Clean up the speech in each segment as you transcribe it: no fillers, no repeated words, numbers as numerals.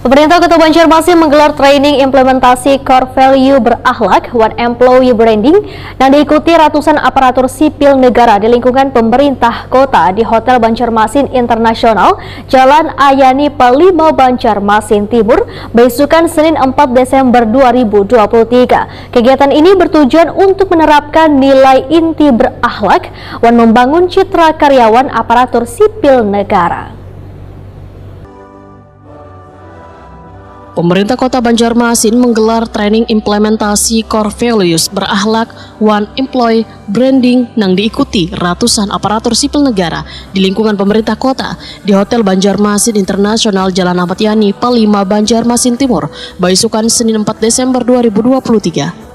Pemerintah Kota Banjarmasin menggelar training implementasi core value berakhlak One Employee Branding yang diikuti ratusan aparatur sipil negara di lingkungan pemerintah kota di Hotel Banjarmasin Internasional, Jalan Ayani Palima, Banjarmasin Timur, besukan Senin 4 Desember 2023. Kegiatan ini bertujuan untuk menerapkan nilai inti berakhlak dan membangun citra karyawan aparatur sipil negara. Pemerintah Kota Banjarmasin menggelar training implementasi core values berakhlak One Employee Branding yang diikuti ratusan aparatur sipil negara di lingkungan pemerintah kota di Hotel Banjarmasin Internasional Jalan Ahmad Yani, Palima, Banjarmasin Timur, besukan Senin 4 Desember 2023.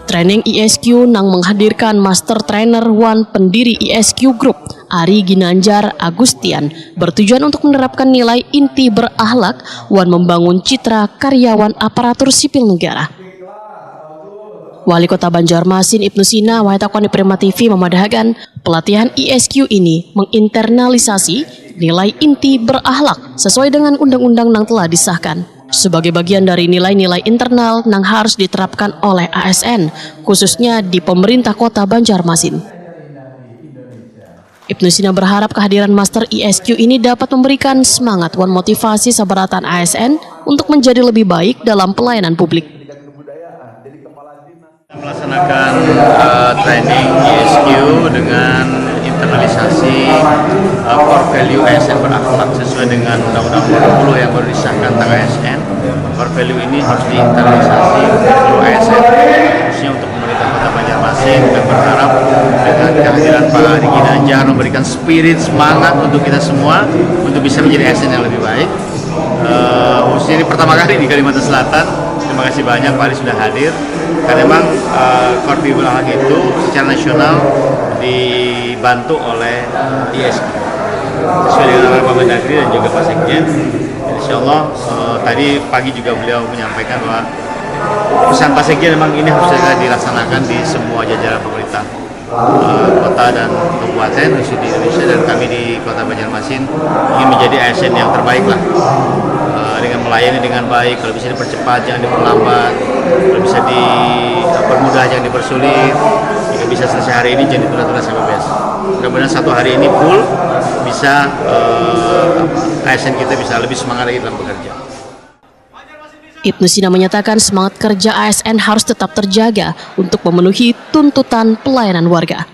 Training ISQ nang menghadirkan Master Trainer One pendiri ISQ Group, Ari Ginanjar Agustian, bertujuan untuk menerapkan nilai inti berakhlak One membangun citra karyawan aparatur sipil negara. Wali Kota Banjarmasin Ibnu Sina Wahitakwani Prima TV memadahkan pelatihan ISQ ini menginternalisasi nilai inti berakhlak sesuai dengan undang-undang yang telah disahkan sebagai bagian dari nilai-nilai internal yang harus diterapkan oleh ASN, khususnya di pemerintah Kota Banjarmasin. Ibnu Sina berharap kehadiran Master ISQ ini dapat memberikan semangat dan motivasi sabaratan ASN untuk menjadi lebih baik dalam pelayanan publik. Melaksanakan training ISQ dengan internalisasi core value ASN berakhlak sesuai dengan Undang-Undang 20 yang baru disahkan tentang ASN. Core value ini harus diinternalisasi untuk seluruh ASN, khususnya untuk pemerintah Kota Banjarmasin. Dan berharap dengan kehadiran Pak Ari Ginanjar memberikan spirit semangat untuk kita semua untuk bisa menjadi ASN yang lebih baik. Khususnya ini pertama kali di Kalimantan Selatan. Terima kasih banyak Pak Ari sudah hadir. Karena memang core value berakhlak itu secara nasional dibantu oleh ISQ sesuai dengan arahan Pak Mendagri dan juga Pak Sekjen. Insya Allah tadi pagi juga beliau menyampaikan bahwa pesan Pak Sekjen memang ini harus dilaksanakan di semua jajaran pemerintah kota dan kabupaten di Indonesia, dan kami di Kota Banjarmasin ingin menjadi ASN yang terbaik lah, dengan melayani dengan baik. Kalau bisa dipercepat jangan diperlambat, kalau bisa dipermudah jangan dipersulit, jika bisa selesai hari ini jangan ditunda-tunda sampai besok. Mudah-mudahan satu hari ini full bisa ASN kita bisa lebih semangat lagi dalam bekerja. Ibnu Sina menyatakan semangat kerja ASN harus tetap terjaga untuk memenuhi tuntutan pelayanan warga.